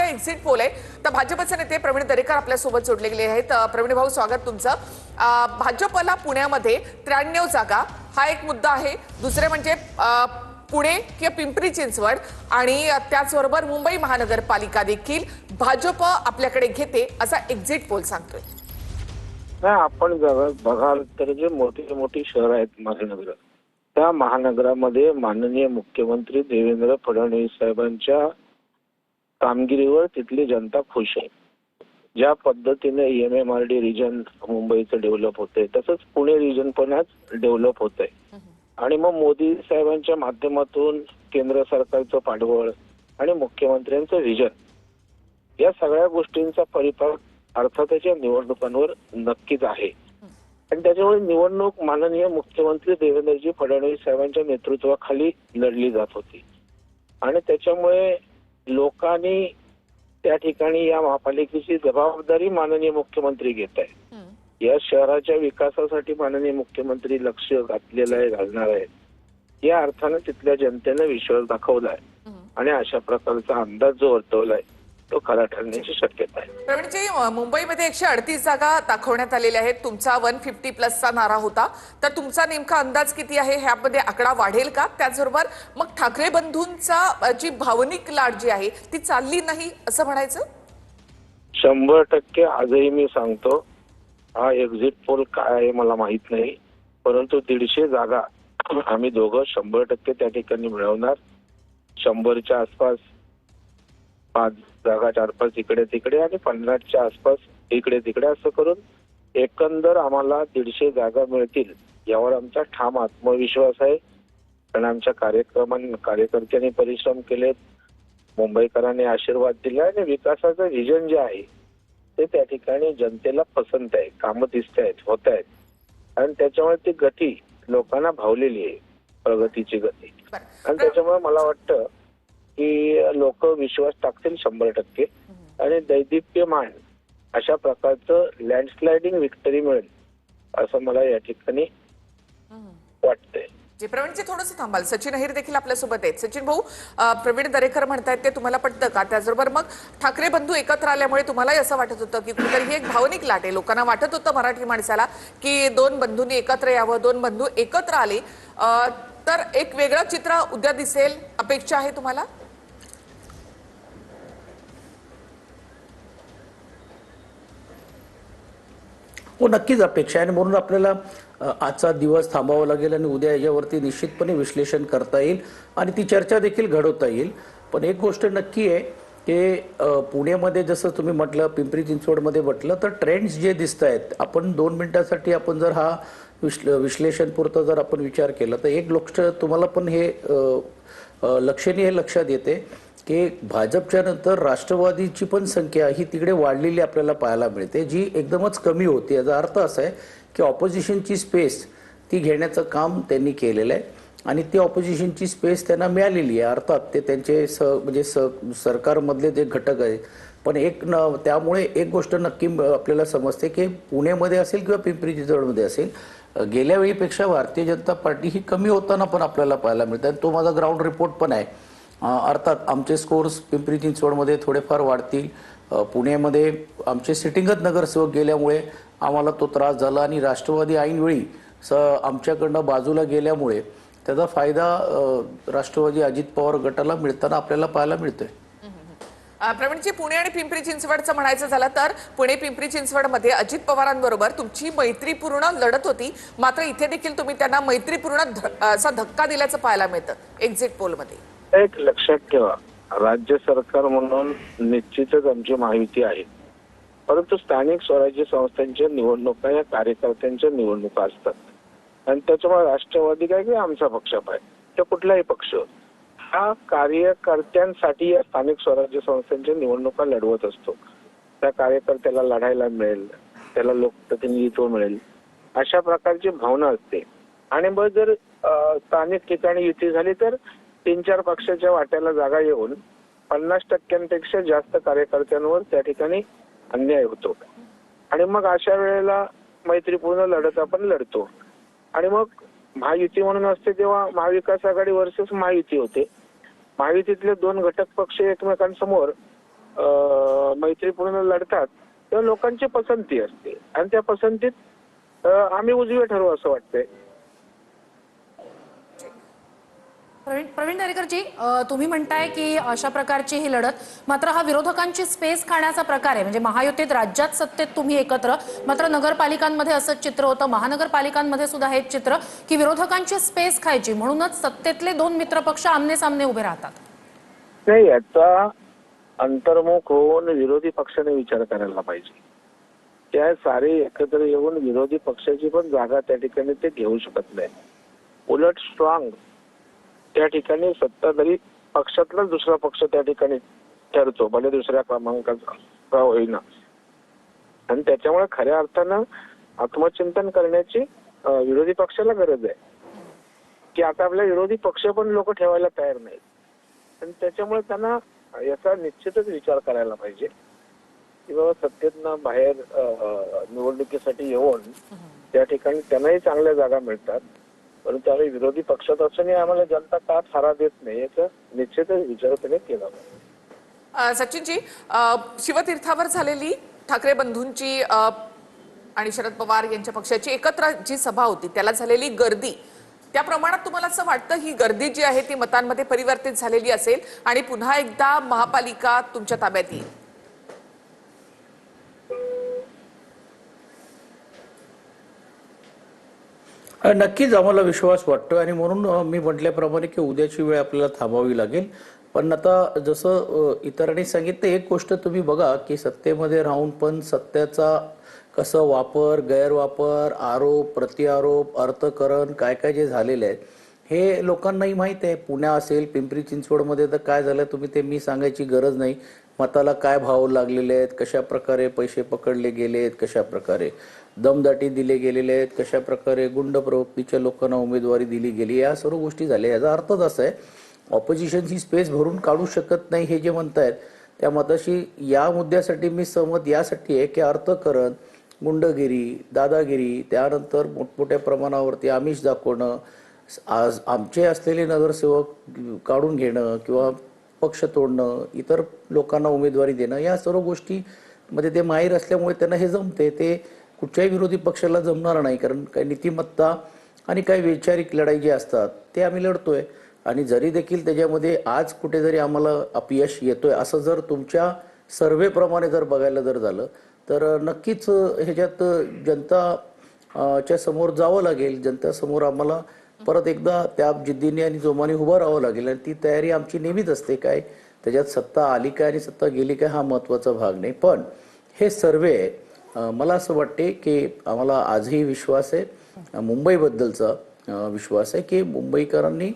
Exit poll आहे तर भाजपचे नेते प्रवीण दरेकर आपल्या सोबत जोडले गेले आहेत। प्रवीण भाऊ, स्वागत तुमचं। भाजपला पुण्यामध्ये 93 जागा हा एक मुद्दा आहे। दुसरे म्हणजे पुणे किंवा पिंपरी चिंचवड आणि त्याचबरोबर मुंबई महानगरपालिका देखील भाजप आपल्याकडे घेते असा एक्झिट पोल सांगतोय। आपण बघाल तर जे मोठी मोठी शहर आहेत महानगर, त्या महानगरामध्ये माननीय मुख्यमंत्री देवेंद्र फडणवीस साहेबांच्या कामगिरीवर तिथली जनता खुश आहे। ज्या पद्धतीने एमएमआरडी रिजन मुंबईचं डेव्हलप होतंय तसंच पुणे रिजन पण आज डेव्हलप होतंय आणि मग मोदी साहेबांच्या माध्यमातून केंद्र सरकारचं पाठबळ आणि मुख्यमंत्र्यांचं व्हिजन या सगळ्या गोष्टींचा परिपाक अर्थातच या निवडणुकांवर नक्कीच आहे। आणि त्याच्यामुळे निवडणूक माननीय मुख्यमंत्री देवेंद्रजी फडणवीस साहेबांच्या नेतृत्वाखाली लढली जात होती आणि त्याच्यामुळे लोकांनी त्या ठिकाणी या महापालिकेची जबाबदारी माननीय मुख्यमंत्री घेत आहेत। या शहराच्या विकासासाठी माननीय मुख्यमंत्री लक्ष घातलेलं आहे, घालणार आहेत। या अर्थानं तिथल्या जनतेने विश्वास दाखवलाय आणि अशा प्रकारचा अंदाज जो वर्तवलाय तो खरा ठरण्याची शक्यता आहे। प्रवीणजी, मुंबईमध्ये 138 जागा दाखवण्यात आलेल्या आहेत। तुमचा 150 प्लसचा नारा होता, तर तुमचा नेमका अंदाज किती आहे? ह्यामध्ये आकडा वाढेल का? त्याचबरोबर मग ठाकरे बंधूंचा जी भावनिक लाट जी आहे ती चालली नाही असं म्हणायचं? 100% आजही मी सांगतो, हा एक्झिट पोल काय आहे मला माहित नाही, परंतु 150 जागा आम्ही दोघं 100% त्या ठिकाणी मिळवणार। 100च्या आसपास 5 जागा 4-5 इकडे तिकडे आणि 50च्या आसपास इकडे तिकडे असं करून एकंदर आम्हाला 150 जागा मिळतील यावर आमचा ठाम आत्मविश्वास आहे। कारण आमच्या कार्यकर्त्यांनी परिश्रम केलेत, मुंबईकरांनी आशीर्वाद दिला आणि विकासाचं व्हिजन जे आहे ते त्या ठिकाणी जनतेला पसंत आहे, कामं दिसत आहेत, होत आहेत आणि त्याच्यामुळे ती गती लोकांना भावलेली आहे, प्रगतीची गती। आणि त्याच्यामुळे मला वाटतं की लोक विश्वास टाकतील 100% आणि दैदिप्यमान अशा प्रकारचं लँडस्लाइडिंग विक्टरी मिळेल असं मला या ठिकाणी वाटतंय। जे प्रवीणजी, थोडंसं थांबाल, सचिन अहिर देखील आपल्यासोबत आहेत। सचिन भाऊ, प्रवीण दरेकर म्हणतायत ते तुम्हाला पटतं का? त्याचबरोबर मग ठाकरे बंधू एकत्र आल्यामुळे तुम्हालाही असं वाटत होतं की कुठेतरी ही एक भावनिक लाट आहे, लोकांना वाटत होतं मराठी माणसाला की दोन बंधूंनी एकत्र यावं, दोन बंधू एकत्र आले तर एक वेगळं चित्र उद्या दिसेल, अपेक्षा आहे तुम्हाला? हो, नक्कीच अपेक्षा आहे आणि म्हणून आपल्याला आजचा दिवस थांबावा लागेल आणि उद्या याच्यावरती निश्चितपणे विश्लेषण करता येईल आणि ती चर्चा देखील घडवता येईल। पण एक गोष्ट नक्की आहे की पुण्यामध्ये जसं तुम्ही म्हटलं, पिंपरी चिंचवडमध्ये म्हटलं, तर ट्रेंड्स जे दिसत आहेत, आपण 2 मिनिटासाठी आपण जर हा विश्लेषण पुरता जर आपण विचार केला तर एक गोष्ट तुम्हाला पण हे लक्षणीय हे लक्षात येते की भाजपच्या नंतर राष्ट्रवादीची पण संख्या ही तिकडे वाढलेली आपल्याला पाहायला मिळते, जी एकदमच कमी होती। याचा अर्थ असा आहे की ऑपोजिशनची स्पेस ती घेण्याचं काम त्यांनी केलेलं आहे आणि ती ऑपोजिशनची स्पेस त्यांना मिळालेली आहे। अर्थात ते त्यांचे सरकारमधले जे घटक आहेत, पण त्यामुळे एक गोष्ट नक्की आपल्याला समजते की पुण्यामध्ये असेल किंवा पिंपरी चिंचवडमध्ये असेल, गेल्या वेळीपेक्षा भारतीय जनता पार्टी ही कमी होताना पण आपल्याला पाहायला मिळतं आणि तो माझा ग्राउंड रिपोर्ट पण आहे। अर्थात आमचे स्कोर्स पिंपरी चिंचवडमध्ये थोडेफार वाढतील, पुण्यामध्ये आमचे सिटिंगच नगरसेवक गेल्यामुळे आम्हाला तो त्रास झाला आणि राष्ट्रवादी ऐनवेळी आमच्याकडनं बाजूला गेल्यामुळे त्याचा फायदा राष्ट्रवादी अजित पवार गटाला मिळताना आपल्याला पाहायला मिळतोय। प्रवीणजी, पुणे आणि पिंपरी चिंचवडचं म्हणायचं झालं तर पुणे पिंपरी चिंचवडमध्ये अजित पवारांबरोबर तुमची मैत्रीपूर्ण लढत होती, मात्र इथे देखील तुम्ही त्यांना मैत्रीपूर्ण असा धक्का दिल्याचं पाहायला मिळतं एक्झिट पोलमध्ये। एक लक्षात ठेवा, राज्य सरकार म्हणून निश्चितच आमची महायुती आहे, परंतु स्थानिक स्वराज्य संस्थांच्या निवडणुका या कार्यकर्त्यांच्या निवडणुका असतात आणि त्याच्यामुळे राष्ट्रवादी काय की आमचा पक्ष आहे तर कुठलाही पक्ष हा कार्यकर्त्यांसाठी या स्थानिक स्वराज्य संस्थांच्या निवडणुका लढवत असतो। त्या कार्यकर्त्याला लढायला मिळेल, त्याला लोकप्रतिनिधित्व मिळेल अशा प्रकारची भावना असते आणि मग जर स्थानिक ठिकाणी युती झाली तर 3-4 पक्षाच्या वाट्याला जागा येऊन 50%पेक्षा जास्त कार्यकर्त्यांवर त्या ठिकाणी अन्याय होतो आणि मग अशा वेळेला मैत्रीपूर्ण लढत आपण लढतो आणि मग महायुती म्हणून असते तेव्हा महाविकास आघाडी वर्सेस महायुती होते। महायुतीतले 2 घटक पक्ष एकमेकांसमोर मैत्रीपूर्ण लढतात तेव्हा लोकांची पसंती असते आणि त्या पसंतीत आम्ही उजवे ठरवू असं वाटतंय. प्रवीण दरेकरजी, तुम्ही म्हणताय की अशा प्रकारची ही लढत, मात्र हा विरोधकांची स्पेस खाण्याचा प्रकार आहे. म्हणजे महायुतीत राज्यात सत्तेत तुम्ही एकत्र, मात्र नगरपालिकांमध्ये असंच चित्र होतं, महानगरपालिकांमध्ये सुद्धा हेच चित्र की विरोधकांची स्पेस खायची, म्हणूनच सत्तेतले दोन मित्रपक्ष आमने सामने उभे राहतात. नाही, याचा अंतर्मुख होऊन विरोधी पक्षाने विचार करायला पाहिजे. त्या सारे एकत्र येऊन विरोधी पक्षाची पण जागा त्या ठिकाणी ते घेऊ शकत नाही. उलट स्ट्रॉंग त्या ठिकाणी सत्ताधारी पक्षातलाच दुसरा पक्ष त्या ठिकाणी ठरतो, भले दुसऱ्या क्रमांकाचा होईना. आणि त्याच्यामुळे खऱ्या अर्थानं आत्मचिंतन करण्याची विरोधी पक्षाला गरज आहे की आता आपल्या विरोधी पक्ष पण लोक ठेवायला तयार नाहीत. आणि त्याच्यामुळे त्यांना याचा निश्चितच विचार करायला पाहिजे की बाबा सत्तेतनं बाहेर निवडणुकीसाठी येऊन त्या ठिकाणी त्यांनाही चांगल्या जागा मिळतात, परंतु आम्ही विरोधी पक्षात असूनही आम्हाला जनता का थारा देत नाही याचा निश्चितच विचार त्याने केला पाहिजे. सचिनजी, शिवतीर्थावर झालेली ठाकरे बंधूंची आणि शरद पवार यांच्या पक्षाची एकत्र जी सभा होती त्याला झालेली गर्दी, त्या प्रमाणात तुम्हाला असं वाटतं ही गर्दी जी आहे ती मतांमध्ये परिवर्तित झालेली असेल आणि पुन्हा एकदा महापालिका तुमच्या ताब्यात येईल? नक्कीच आम्हाला विश्वास वाटतो आणि म्हणून मी म्हटल्याप्रमाणे की उद्याची वेळ आपल्याला थांबावी लागेल. पण आता जसं इतरांनी सांगितलं, एक गोष्ट तुम्ही बघा की सत्तेमध्ये राहून पण सत्तेचा कसं वापर, गैरवापर, आरोप, प्रतिआरोप, अर्थकरण काय काय जे झालेले आहेत हे लोकांनाही माहीत आहे. पुण्या असेल, पिंपरी चिंचवडमध्ये तर काय झालं तुम्ही ते मी सांगायची गरज नाही. मताला काय भाव लागलेले आहेत, कशा प्रकारे पैसे पकडले गेलेत, कशा प्रकारे दमदाटी दिले गेलेले आहेत, कशा प्रकारे गुंड प्रवृत्तीच्या लोकांना उमेदवारी दिली गेली, या सर्व गोष्टी झाल्या. याचा अर्थच असा आहे ऑपोजिशन ही स्पेस भरून काढू शकत नाही हे जे म्हणतायत त्या मताशी या मुद्द्यासाठी मी सहमत यासाठी आहे की अर्थकरण, गुंडगिरी, दादागिरी, त्यानंतर मोठमोठ्या प्रमाणावरती आमिष दाखवणं, आज आमचे असलेले नगरसेवक काढून घेणं किंवा पक्ष तोडणं, इतर लोकांना उमेदवारी देणं, या सर्व गोष्टीमध्ये ते माहीर असल्यामुळे त्यांना हे जमते. ते कुठच्याही विरोधी पक्षाला जमणार नाही, कारण काही नीतिमत्ता आणि काही वैचारिक लढाई जी असतात ते आम्ही लढतोय. आणि जरी देखील त्याच्यामध्ये आज कुठेतरी आम्हाला अपयश येतोय असं जर तुमच्या सर्वेप्रमाणे जर बघायला जर झालं तर नक्कीच ह्याच्यात जनताच्या समोर जावं लागेल. जनतेसमोर आम्हाला परत एकदा त्या जिद्दीने आणि जोमाने उभं राहावं लागेल. आणि ती तयारी आमची नेहमीच असते. काय त्याच्यात सत्ता आली काय आणि सत्ता गेली काय हा महत्त्वाचा भाग नाही. पण हे सर्वे मला असं वाटते की आम्हाला आजही विश्वास आहे, मुंबईबद्दलचा विश्वास आहे की मुंबईकरांनी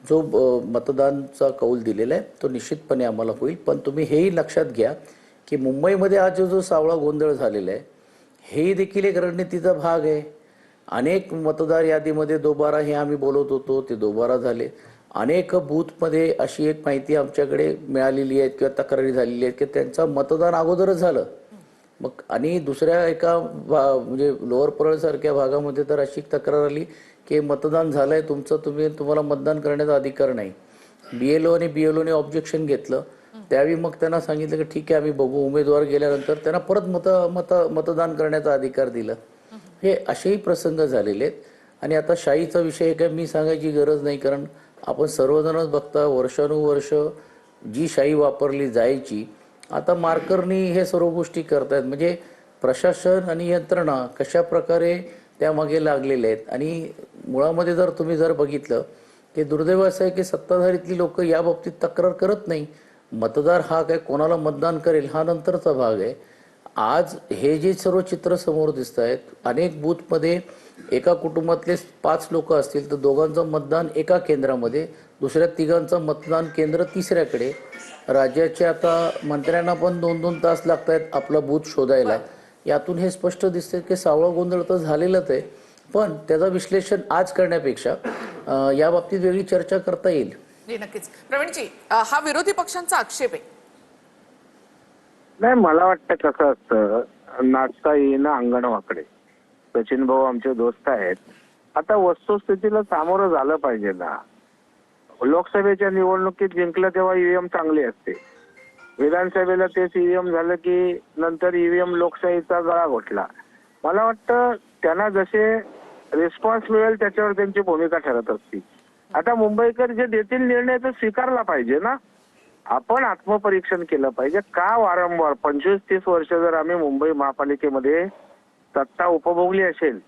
जो मतदानचा कौल दिलेला आहे तो निश्चितपणे आम्हाला होईल. पण तुम्ही हेही लक्षात घ्या की मुंबईमध्ये आज जो सावळा गोंधळ झालेला आहे हेही देखील एक रणनीतीचा भाग आहे. अनेक मतदार यादीमध्ये दोबारा हे आम्ही बोलत होतो, ते दोबारा झाले. अनेक बूथमध्ये अशी एक माहिती आमच्याकडे मिळालेली आहे किंवा तक्रारी झालेली आहेत की त्यांचं मतदान अगोदरच झालं. मग आणि दुसऱ्या एका म्हणजे लोअर परळसारख्या भागामध्ये तर अशी तक्रार आली की मतदान झालंय तुमचं, तुम्हाला मतदान करण्याचा अधिकार नाही. BLO आणि BLOने ऑब्जेक्शन घेतलं. त्यावेळी मग त्यांना सांगितलं की ठीक आहे आम्ही बघू. उमेदवार गेल्यानंतर त्यांना परत मतदान करण्याचा अधिकार दिला. हे असेही प्रसंग झालेले आहेत. आणि आता शाहीचा विषय काय मी सांगायची गरज नाही, कारण आपण सर्वजणच बघता वर्षानुवर्ष जी शाही वापरली जायची आता मार्करनी हे सर्व गोष्टी करतायत. म्हणजे प्रशासन आणि यंत्रणा कशा प्रकारे त्यामागे लागलेले आहेत. आणि मुळामध्ये जर बघितलं की दुर्दैव असं आहे की सत्ताधारीतली लोक या बाबतीत तक्रार करत नाही. मतदार हा काय कोणाला मतदान करेल हा नंतरचा भाग आहे. आज हे जे सर्व चित्र समोर दिसत आहेत, अनेक बूथमध्ये एका कुटुंबातले 5 लोक असतील तर दोघांचं मतदान एका केंद्रामध्ये, दुसऱ्या 3घांचं मतदान केंद्र तिसऱ्याकडे. राज्याचे आता मंत्र्यांना पण 2-2 तास लागत आहेत आपला बूथ शोधायला. यातून हे स्पष्ट दिसते की सावळा गोंधळ तर झालेलाच आहे. पण त्याचं विश्लेषण आज करण्यापेक्षा या बाबतीत वेगळी चर्चा करता येईल. नक्कीच. प्रवीणजी, हा विरोधी पक्षांचा आक्षेप आहे. नाही, मला वाटतं कसं असतं, नाचता येईना अंगण वाकडे. सचिन भाऊ आमचे दोस्त आहेत. आता वस्तुस्थितीला सामोरं झालं पाहिजे ना. लोकसभेच्या निवडणुकीत जिंकलं तेव्हा EVM चांगली असते. विधानसभेला तेच ईव्हीएम झालं की नंतर ईव्हीएम लोकशाहीचा गळा घोटला. मला वाटतं त्यांना जसे रिस्पॉन्स मिळेल त्याच्यावर त्यांची भूमिका ठरत असते. आता मुंबईकर जे देतील निर्णय तो स्वीकारला पाहिजे ना. आपण आत्मपरीक्षण केलं पाहिजे. का वारंवार 25-30 वर्ष जर आम्ही मुंबई महापालिकेमध्ये सत्ता उपभोगली असेल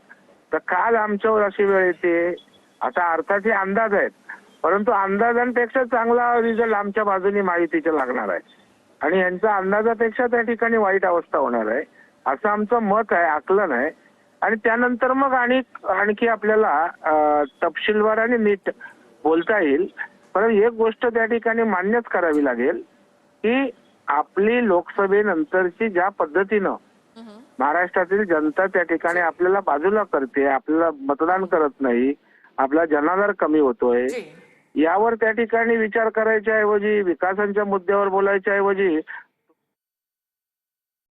तर काल आमच्यावर अशी वेळ येते. आता अर्थाचे अंदाज आहेत, परंतु अंदाजांपेक्षा चांगला रिझल्ट आमच्या बाजूने माहितीचा लागणार आहे आणि यांच्या अंदाजापेक्षा त्या ठिकाणी वाईट अवस्था होणार आहे असं आमचं मत आहे, आकलन आहे. आणि त्यानंतर मग आणखी आपल्याला तपशीलवार आणि नीट बोलता येईल. परंतु एक गोष्ट त्या ठिकाणी मान्यच करावी लागेल की आपली लोकसभेनंतरची ज्या पद्धतीनं महाराष्ट्रातील जनता त्या ठिकाणी आपल्याला बाजूला करते, आपल्याला मतदान करत नाही, आपला जनाधार कमी होतोय, यावर त्या ठिकाणी विचार करायच्या ऐवजी, विकासाच्या मुद्द्यावर बोलायच्या ऐवजी